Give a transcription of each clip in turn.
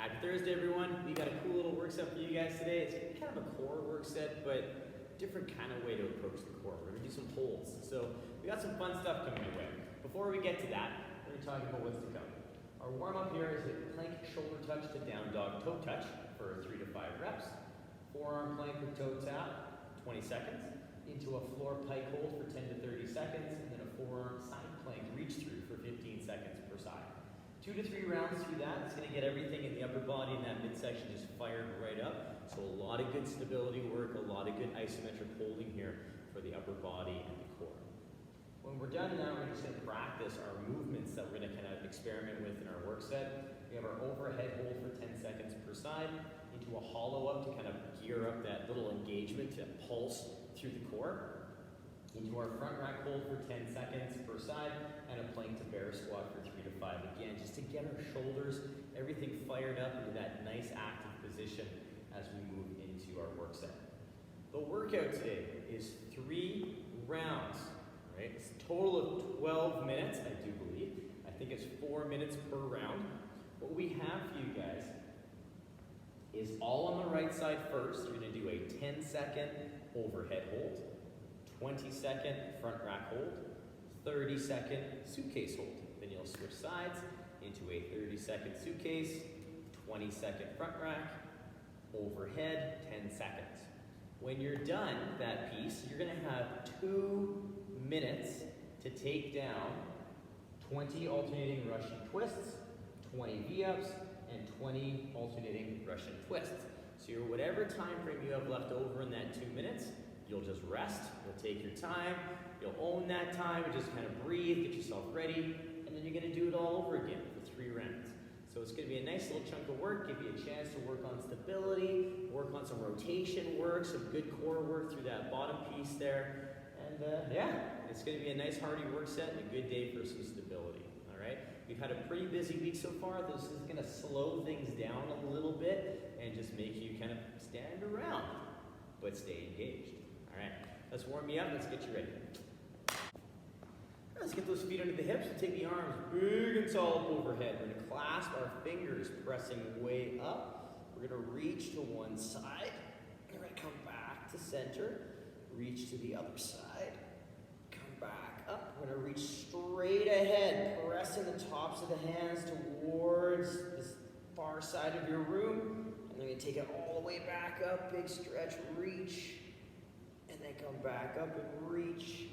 Happy Thursday, everyone. We got a cool little work set for you guys today. It's gonna be kind of a core work set, but different kind of way to approach the core. We're gonna do some holds. So we got some fun stuff coming your way. Before we get to that, we're gonna talk about what's to come. Our warm up here is a plank shoulder touch to down dog toe touch for 3 to 5 reps. Forearm plank with toe tap, 20 seconds. Into a floor pike hold for 10 to 30 seconds, and then a forearm side plank reach through for 15 seconds per side. 2 to 3 rounds through that. It's going to get everything in the upper body and that midsection just fired right up. So a lot of good stability work, a lot of good isometric holding here for the upper body and the core. When we're done now, we're just going to practice our movements that we're going to kind of experiment with in our work set. We have our overhead hold for 10 seconds per side, into a hollow up to kind of gear up that little engagement to pulse through the core. Into our front rack hold for 10 seconds per side, and a plank to bear squat for 3 to 5. Again, just to get our shoulders, everything fired up into that nice active position as we move into our work set. The workout today is 3 rounds, right? It's a total of 12 minutes, I do believe. I think it's 4 minutes per round. What we have for you guys is all on the right side first. You're gonna do a 10-second overhead hold, 20-second front rack hold, 30-second suitcase hold. Then you'll switch sides into a 30-second suitcase, 20-second front rack, overhead, 10 seconds. When you're done that piece, you're gonna have 2 minutes to take down 20 alternating Russian twists, 20 V-ups, and 20 alternating Russian twists. So your whatever time frame you have left over in that 2 minutes, you'll just rest, you'll take your time, you'll own that time, and just kind of breathe, get yourself ready, and then you're gonna do it all over again for 3 rounds. So it's gonna be a nice little chunk of work, give you a chance to work on stability, work on some rotation work, some good core work through that bottom piece there. And yeah, it's gonna be a nice hearty work set and a good day for some stability, all right? We've had a pretty busy week so far. This is gonna slow things down a little bit and just make you kind of stand around, but stay engaged. All right, let's warm you up, let's get you ready. Let's get those feet under the hips. We'll take the arms big and tall up overhead. We're gonna clasp our fingers, pressing way up. We're gonna reach to one side. We're gonna come back to center. Reach to the other side. Come back up. We're gonna reach straight ahead, pressing the tops of the hands towards this far side of your room. And then we're gonna take it all the way back up. Big stretch, reach. And then come back up and reach.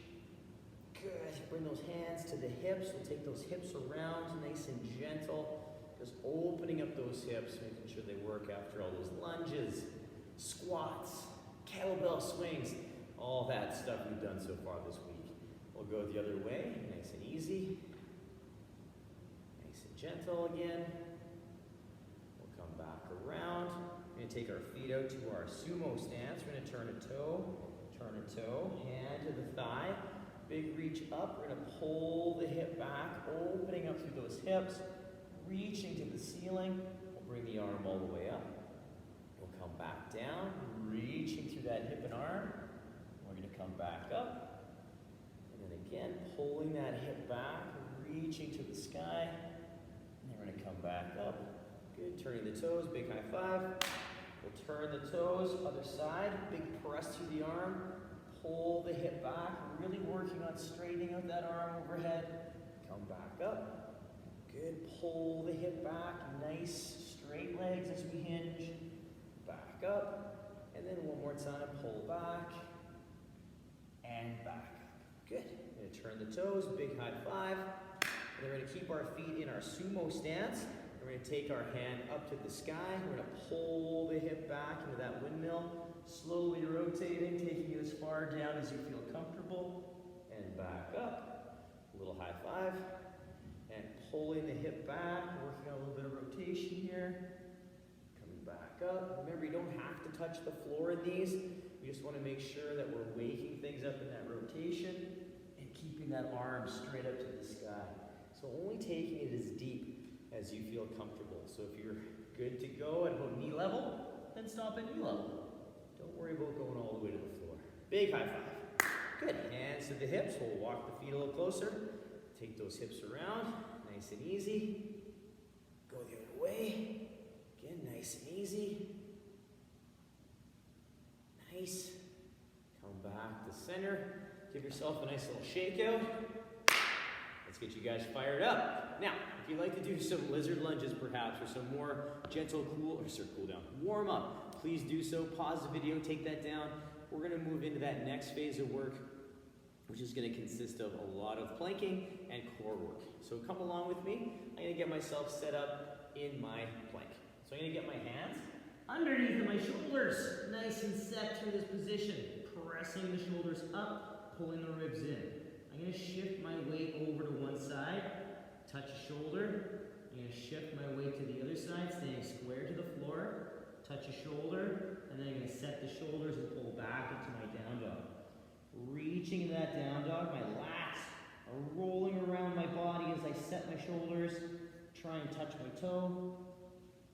Good. Bring those hands to the hips. We'll take those hips around nice and gentle. Just opening up those hips, making sure they work after all those lunges, squats, kettlebell swings, all that stuff we've done so far this week. We'll go the other way, nice and easy. Nice and gentle again. We'll come back around. We're gonna take our feet out to our sumo stance. We're gonna turn a toe, hand to the thigh. Big reach up. We're gonna pull the hip back, opening up through those hips, reaching to the ceiling. We'll bring the arm all the way up. We'll come back down, reaching through that hip and arm. We're gonna come back up. And then again, pulling that hip back, reaching to the sky. And then we're gonna come back up. Good, turning the toes, big high five. We'll turn the toes, other side, big press through the arm. Pull the hip back, really working on straightening out that arm overhead. Come back up. Good, pull the hip back, nice straight legs as we hinge. Back up, and then one more time, pull back, and back up. Good, we're gonna turn the toes, big high five. And then we're gonna keep our feet in our sumo stance. We're gonna take our hand up to the sky. We're gonna pull the hip back into that windmill. Slowly rotating, taking you as far down as you feel comfortable. And back up. A little high five. And pulling the hip back, working on a little bit of rotation here. Coming back up. Remember, you don't have to touch the floor in these. We just want to make sure that we're waking things up in that rotation and keeping that arm straight up to the sky. So only taking it as deep as you feel comfortable. So if you're good to go at about knee level, then stop at knee level. Don't worry about going all the way to the floor. Big high five. Good. Hands to the hips. We'll walk the feet a little closer. Take those hips around. Nice and easy. Go the other way. Again. yourself a nice little shakeout. Let's get you guys fired up. Now, if you'd like to do some lizard lunges perhaps, or some more gentle cool down, warm up, please do so. Pause the video, take that down. We're gonna move into that next phase of work, which is gonna consist of a lot of planking and core work. So come along with me. I'm gonna get myself set up in my plank. So I'm gonna get my hands underneath of my shoulders, nice and set through this position, pressing the shoulders up, pulling the ribs in. I'm going to shift my weight over to one side, touch a shoulder. I'm going to shift my weight to the other side, staying square to the floor, touch a shoulder, and then I'm going to set the shoulders and pull back into my down dog. Reaching into that down dog, my lats are rolling around my body as I set my shoulders, try and touch my toe,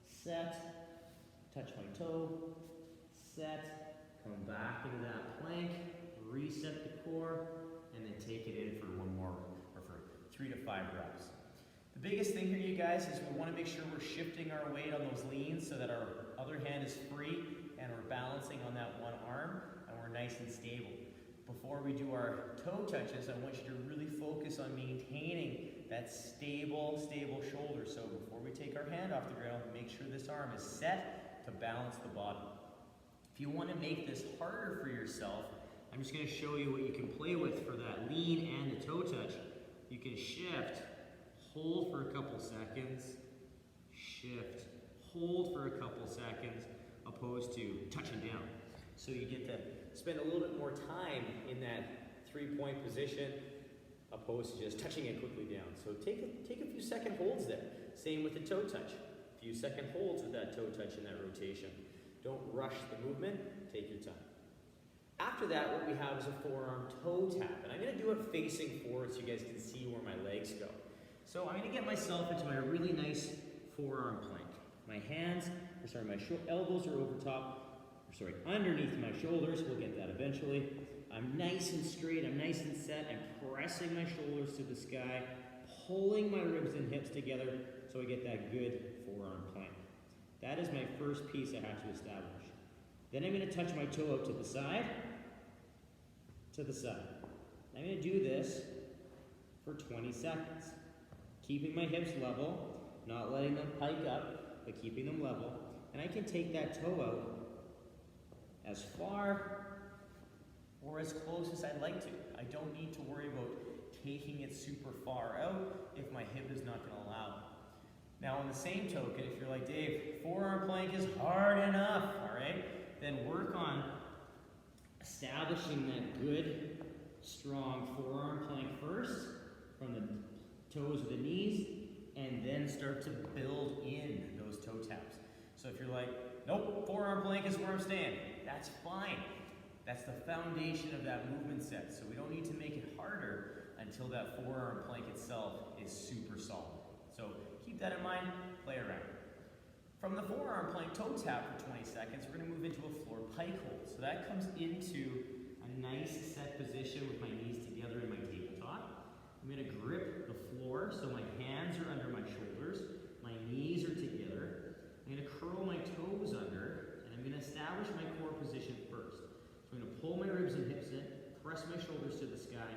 set, touch my toe, set, come back into that plank, reset the core, and then take it in for one more, or for 3 to 5 reps. The biggest thing here, you guys, is we want to make sure we're shifting our weight on those leans so that our other hand is free and we're balancing on that one arm and we're nice and stable. Before we do our toe touches, I want you to really focus on maintaining that stable shoulder. So before we take our hand off the ground, make sure this arm is set to balance the bottom. If you want to make this harder for yourself, I'm just going to show you what you can play with for that lean and the toe touch. You can shift, hold for a couple seconds, shift, hold for a couple seconds, opposed to touching down. So you get to spend a little bit more time in that 3-point position, opposed to just touching it quickly down. So take a few second holds there. Same with the toe touch. A few second holds with that toe touch and that rotation. Don't rush the movement, take your time. After that, what we have is a forearm toe tap, and I'm going to do it facing forward so you guys can see where my legs go. So I'm going to get myself into my really nice forearm plank. My elbows are underneath my shoulders. We'll get that eventually. I'm nice and straight, I'm nice and set. I'm pressing my shoulders to the sky, pulling my ribs and hips together so I get that good forearm plank. That is my first piece I have to establish. Then I'm going to touch my toe out to the side, I'm going to do this for 20 seconds. Keeping my hips level, not letting them pike up, but keeping them level. And I can take that toe out as far or as close as I'd like to. I don't need to worry about taking it super far out if my hip is not going to allow it. Now on the same token, if you're like, Dave, forearm plank is hard enough, all right? Then work on establishing that good, strong forearm plank first, from the toes to the knees, and then start to build in those toe taps. So if you're like, nope, forearm plank is where I'm staying, that's fine. That's the foundation of that movement set. So we don't need to make it harder until that forearm plank itself is super solid. So keep that in mind, play around. From the forearm plank toe tap for 20 seconds, we're going to move into a floor pike hold. So that comes into a nice set position with my knees together in my tabletop. I'm going to grip the floor so my hands are under my shoulders, my knees are together. I'm going to curl my toes under, and I'm going to establish my core position first. So I'm going to pull my ribs and hips in, press my shoulders to the sky,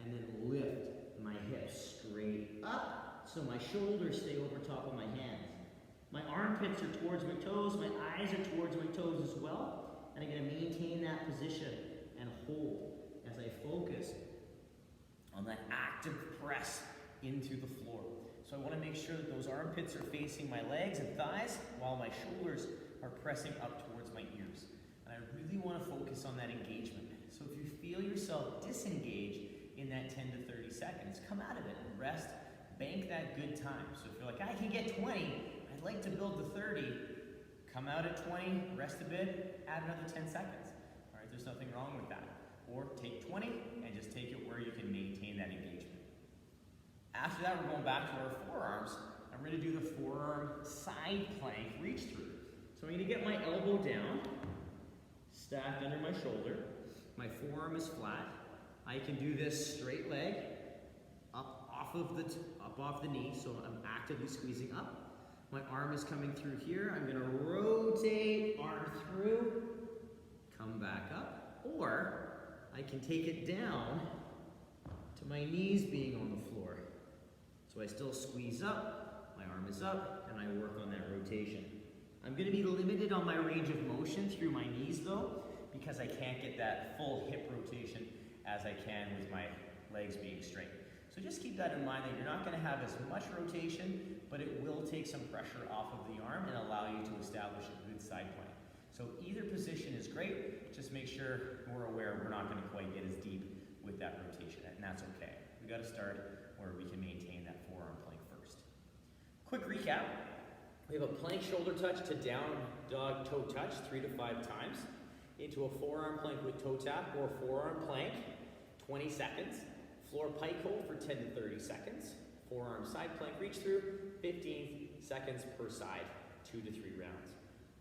and then lift my hips straight up so my shoulders stay over top of my hands. My armpits are towards my toes, my eyes are towards my toes as well, and I'm going to maintain that position and hold as I focus on that active press into the floor. So I want to make sure that those armpits are facing my legs and thighs while my shoulders are pressing up towards my ears. And I really want to focus on that engagement. So if you feel yourself disengage in that 10 to 30 seconds, come out of it and rest, bank that good time. So if you're like, I can get 20, I'd like to build to 30, come out at 20, rest a bit, add another 10 seconds. All right, there's nothing wrong with that. Or take 20 and just take it where you can maintain that engagement. After that, we're going back to our forearms. I'm going to do the forearm side plank reach through. So I'm going to get my elbow down, stacked under my shoulder. My forearm is flat. I can do this straight leg, up off the knee, so I'm actively squeezing up. My arm is coming through here. I'm going to rotate, arm through, come back up. Or I can take it down my knees being on the floor. So I still squeeze up, my arm is up, and I work on that rotation. I'm going to be limited on my range of motion through my knees though, because I can't get that full hip rotation as I can with my legs being straight. So just keep that in mind that you're not going to have as much rotation, but it will take some pressure off of the arm and allow you to establish a good side plank. So either position is great, just make sure we're aware we're not going to quite get as deep with that rotation, and that's okay. We got to start where we can maintain that forearm plank first. Quick recap. We have a plank shoulder touch to down dog toe touch 3 to 5 times, into a forearm plank with toe tap or forearm plank, 20 seconds, floor pike hold for 10 to 30 seconds, forearm side plank reach through, 15 seconds per side, 2 to 3 rounds.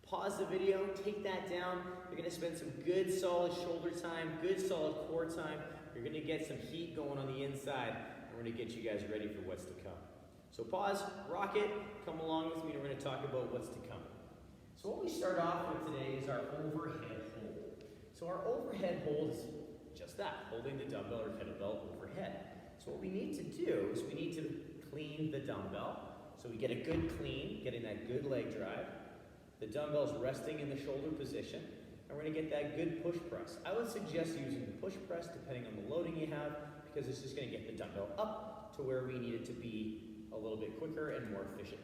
Pause the video, take that down. You're gonna spend some good solid shoulder time, good solid core time. You're gonna get some heat going on the inside, and we're gonna get you guys ready for what's to come. So pause, rock it, come along with me, and we're gonna talk about what's to come. So what we start off with today is our overhead hold. So our overhead hold is just that, holding the dumbbell or kettlebell overhead. So what we need to do is we need to clean the dumbbell. So we get a good clean, getting that good leg drive. The dumbbell's resting in the shoulder position, and we're gonna get that good push press. I would suggest using the push press depending on the loading you have, because it's just gonna get the dumbbell up to where we need it to be a little bit quicker and more efficient.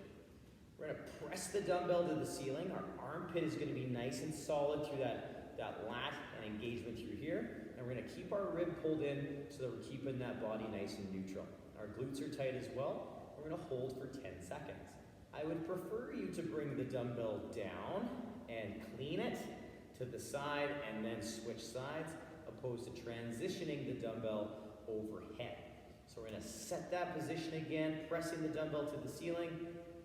We're gonna press the dumbbell to the ceiling. Our armpit is gonna be nice and solid through that lat and engagement through here. And we're gonna keep our rib pulled in so that we're keeping that body nice and neutral. Our glutes are tight as well. We're gonna hold for 10 seconds. I would prefer you to bring the dumbbell down and clean it to the side and then switch sides, opposed to transitioning the dumbbell overhead. So we're gonna set that position again, pressing the dumbbell to the ceiling,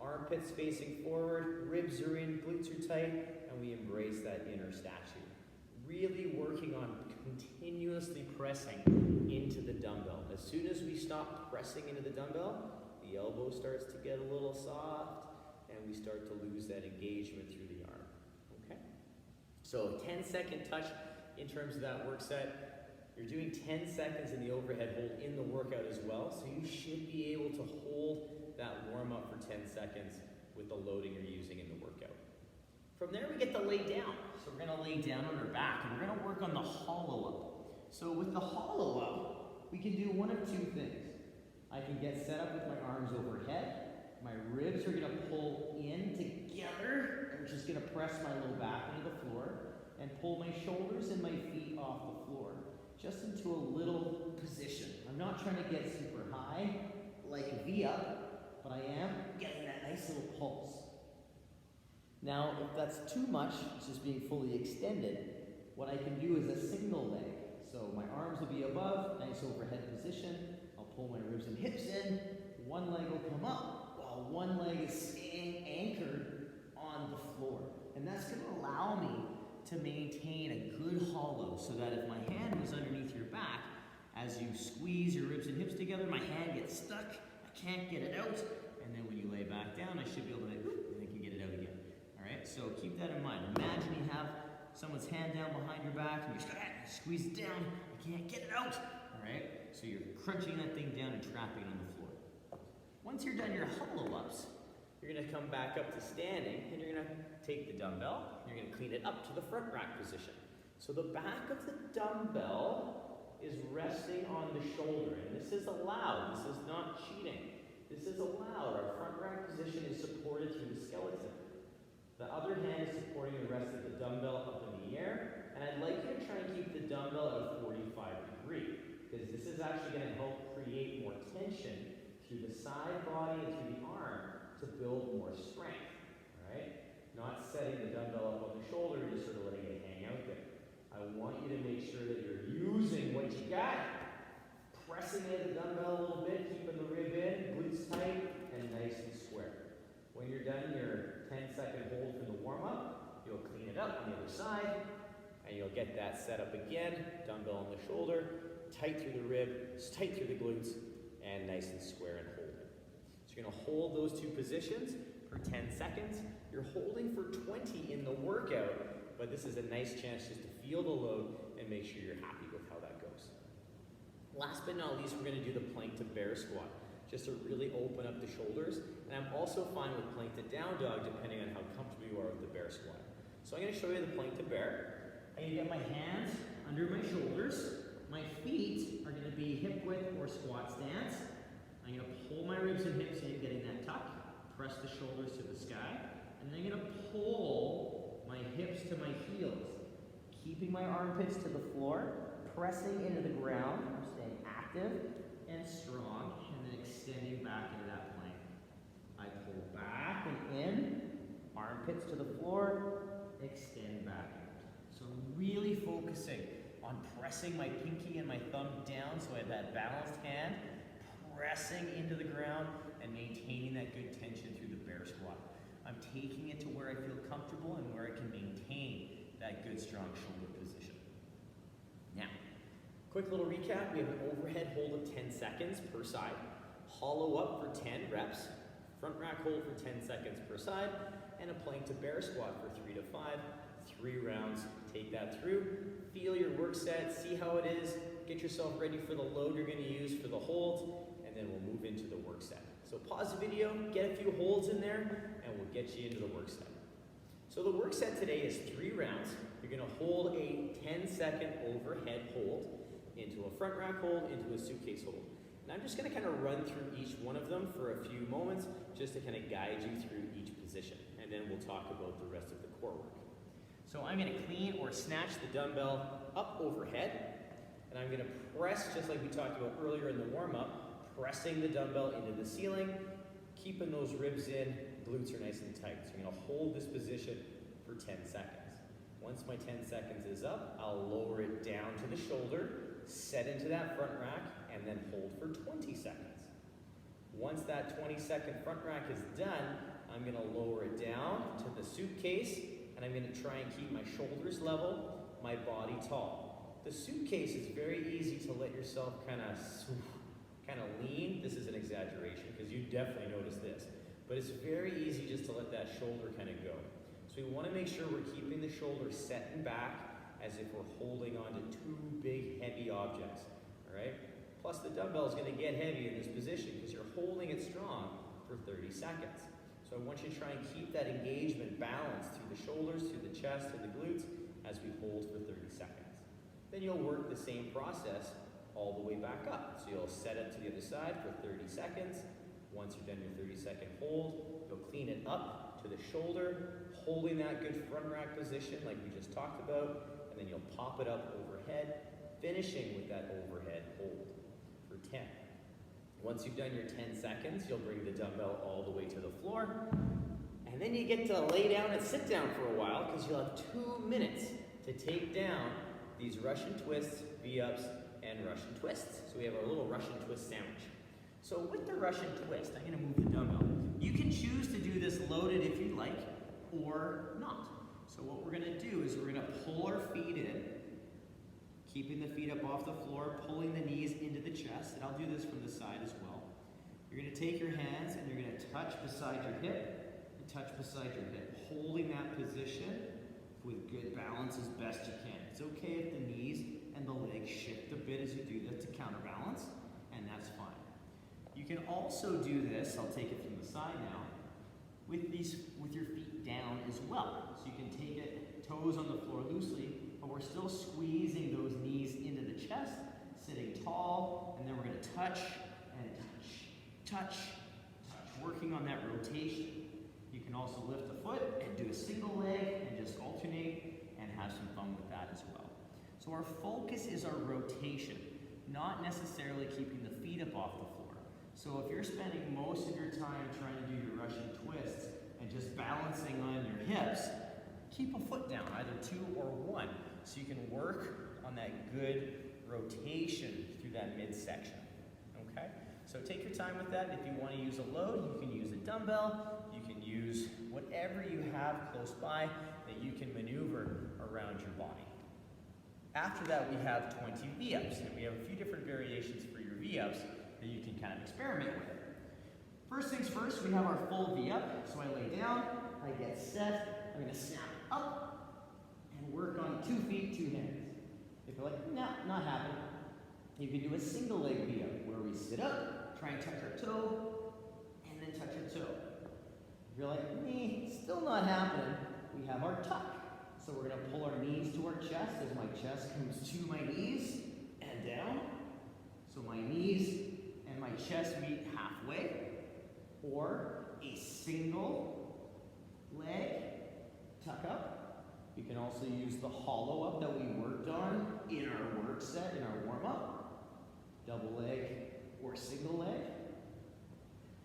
armpits facing forward, ribs are in, glutes are tight, and we embrace that inner statue. Really working on continuously pressing into the dumbbell. As soon as we stop pressing into the dumbbell, the elbow starts to get a little soft, and we start to lose that engagement through the arm, okay? So 10-second touch in terms of that work set. You're doing 10 seconds in the overhead hold in the workout as well, so you should be able to hold that warm up for 10 seconds with the loading you're using in the workout. From there, we get to lay down. So we're gonna lay down on our back, and we're gonna work on the hollow up. So with the hollow up, we can do one of two things. I can get set up with my arms overhead. My ribs are gonna pull in together, which is gonna press my low back into the floor, and pull my shoulders and my feet off the floor, just into a little position. I'm not trying to get super high, like a V up, but I am getting that nice little pulse. Now, if that's too much, just being fully extended, what I can do is a single leg. So my arms will be above, nice overhead position. I'll pull my ribs and hips in. One leg will come up, while one leg is staying anchored on the floor. And that's gonna allow me to maintain a good hollow, so that if my hand was underneath your back, as you squeeze your ribs and hips together, my hand gets stuck, I can't get it out, and then when you lay back down, I should be able to, and I can get it out again. All right, so keep that in mind. Imagine you have someone's hand down behind your back, and you squeeze it down, I can't get it out. All right, so you're crunching that thing down and trapping it on the floor. Once you're done your hollow ups, you're gonna come back up to standing, and you're gonna take the dumbbell, you're gonna clean it up to the front rack position. So the back of the dumbbell is resting on the shoulder, and this is allowed, this is not cheating. This is allowed. Our front rack position is supported through the skeleton. The other hand is supporting the rest of the dumbbell up in the air, and I'd like you to try and keep the dumbbell at a 45-degree, because this is actually gonna help create more tension through the side body and through the arm to build more strength, all right? Not setting the dumbbell up on the shoulder and just sort of letting it hang out there. I want you to make sure that you're using what you got, pressing into the dumbbell a little bit, keeping the rib in, glutes tight, and nice and square. When you're done your 10-second hold from the warm-up, you'll clean it up on the other side, and you'll get that set up again, dumbbell on the shoulder, tight through the rib, tight through the glutes, and nice and square and hold. So you're gonna hold those two positions for 10 seconds. You're holding for 20 in the workout, but this is a nice chance just to feel the load and make sure you're happy with how that goes. Last but not least, we're going to do the plank to bear squat, just to really open up the shoulders. And I'm also fine with plank to down dog, depending on how comfortable you are with the bear squat. So I'm going to show you the plank to bear. I'm going to get my hands under my shoulders. My feet are going to be hip width or squat stance. I'm going to pull my ribs and hips in, getting that tuck. Press the shoulders to the sky. And then I'm going to pull my hips to my heels, keeping my armpits to the floor, pressing into the ground. I'm staying active and strong, and then extending back into that plank. I pull back and in, armpits to the floor, extend back out. So really focusing on pressing my pinky and my thumb down so I have that balanced hand, pressing into the ground and maintaining that good tension through the bear squat. I'm taking it to where I feel comfortable and where I can maintain that good strong shoulder position. Now, quick little recap. We have an overhead hold of 10 seconds per side, hollow up for 10 reps, front rack hold for 10 seconds per side, and a plank to bear squat for 3 to 5, 3 rounds. Take that through, feel your work set, see how it is, get yourself ready for the load you're going to use for the hold, and then we'll move into the work set. So pause the video, get a few holds in there, and we'll get you into the work set. So the work set today is 3 rounds. You're going to hold a 10-second overhead hold into a front rack hold, into a suitcase hold. And I'm just going to kind of run through each one of them for a few moments just to kind of guide you through each position. And then we'll talk about the rest of the core work. So I'm going to clean or snatch the dumbbell up overhead. And I'm going to press, just like we talked about earlier in the warm-up, pressing the dumbbell into the ceiling, keeping those ribs in, glutes are nice and tight. So I'm going to hold this position for 10 seconds. Once my 10 seconds is up, I'll lower it down to the shoulder, set into that front rack, and then hold for 20 seconds. Once that 20-second front rack is done, I'm going to lower it down to the suitcase, and I'm going to try and keep my shoulders level, my body tall. The suitcase is very easy to let yourself kind of lean. This is an exaggeration because you definitely notice this, but it's very easy just to let that shoulder kind of go. So we want to make sure we're keeping the shoulder set and back as if we're holding on to 2 big heavy objects, all right? Plus the dumbbell is going to get heavy in this position because you're holding it strong for 30 seconds. So I want you to try and keep that engagement balanced through the shoulders, through the chest, through the glutes as we hold for 30 seconds. Then you'll work the same process all the way back up. So you'll set it to the other side for 30 seconds. Once you're done your 30-second hold, you'll clean it up to the shoulder, holding that good front rack position like we just talked about, and then you'll pop it up overhead, finishing with that overhead hold for 10. Once you've done your 10 seconds, you'll bring the dumbbell all the way to the floor, and then you get to lay down and sit down for a while because you'll have 2 minutes to take down these Russian twists, V-ups, and Russian twists. So we have our little Russian twist sandwich. So with the Russian twist, I'm going to move the dumbbell. You can choose to do this loaded if you'd like, or not. So what we're going to do is we're going to pull our feet in, keeping the feet up off the floor, pulling the knees into the chest, and I'll do this from the side as well. You're going to take your hands and you're going to touch beside your hip and touch beside your hip, holding that position with good balance as best you can. It's okay if the knees and the legs shift a bit as you do this to counterbalance, and that's fine. You can also do this, I'll take it from the side now, with your feet down as well. So you can take it, toes on the floor loosely, but we're still squeezing those knees into the chest, sitting tall, and then we're going to touch and touch, working on that rotation. You can also lift the foot and do a single leg and just alternate and have some fun with that as well. So our focus is our rotation, not necessarily keeping the feet up off the floor. So if you're spending most of your time trying to do your Russian twists and just balancing on your hips, keep a foot down, either 2 or 1, so you can work on that good rotation through that midsection, okay? So take your time with that. If you want to use a load, you can use a dumbbell, you can use whatever you have close by that you can maneuver around your body. After that, we have 20 V-ups, and we have a few different variations for your V-ups that you can kind of experiment with. First things first, we have our full V-up. So I lay down, I get set, I'm going to snap up and work on 2 feet, 2 hands. If you're like, nah, not happening, You can do a single leg V-up where we sit up, try and touch our toe, and then touch our toe. If you're like me, still not happening, we have our tuck. So we're gonna pull our knees to our chest as my chest comes to my knees and down. So my knees and my chest meet halfway. Or a single leg tuck up. You can also use the hollow up that we worked on in our work set, in our warm-up. Double leg or single leg.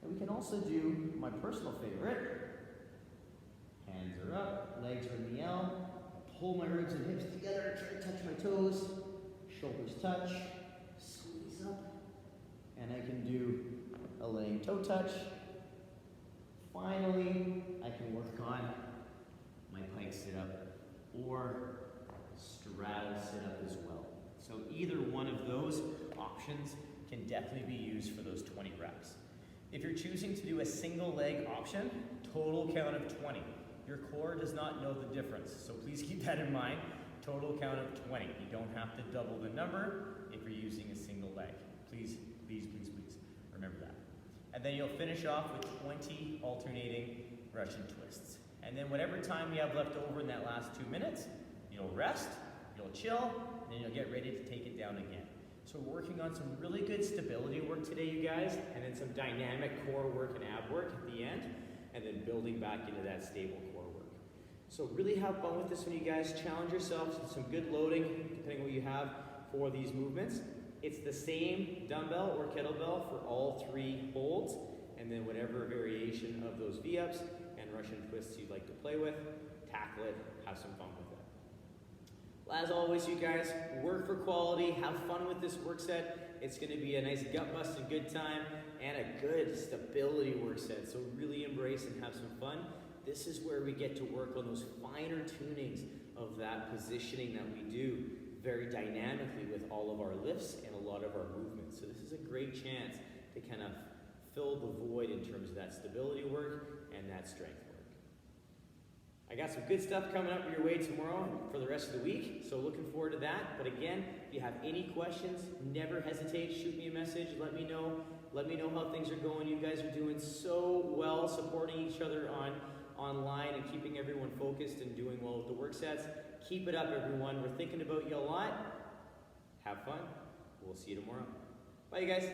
And we can also do my personal favorite. Hands are up, legs are in the L. Pull my ribs and hips together, try to touch my toes. Shoulders touch, squeeze up. And I can do a laying toe touch. Finally, I can work on my Pike Sit Up or Straddle Sit Up as well. So either one of those options can definitely be used for those 20 reps. If you're choosing to do a single leg option, total count of 20. Your core does not know the difference, so please keep that in mind. Total count of 20. You don't have to double the number if you're using a single leg. Please, please, please, please remember that. And then you'll finish off with 20 alternating Russian twists. And then whatever time you have left over in that last 2 minutes, you'll rest, you'll chill, and then you'll get ready to take it down again. So we're working on some really good stability work today, you guys, and then some dynamic core work and ab work at the end, and then building back into that stable core work. So really have fun with this one, you guys. Challenge yourselves with some good loading, depending on what you have for these movements. It's the same dumbbell or kettlebell for all 3 holds, and then whatever variation of those V-ups and Russian twists you'd like to play with, tackle it, have some fun with it. As always, you guys, work for quality, have fun with this work set. It's gonna be a nice gut-busting good time and a good stability work set, so really embrace and have some fun. This is where we get to work on those finer tunings of that positioning that we do very dynamically with all of our lifts and a lot of our movements. So this is a great chance to kind of fill the void in terms of that stability work and that strength work. I got some good stuff coming up your way tomorrow for the rest of the week, so looking forward to that. But again, if you have any questions, never hesitate, shoot me a message, let me know how things are going. You guys are doing so well supporting each other online and keeping everyone focused and doing well with the work sets. Keep it up, everyone. We're thinking about you a lot. Have fun. We'll see you tomorrow. Bye, you guys.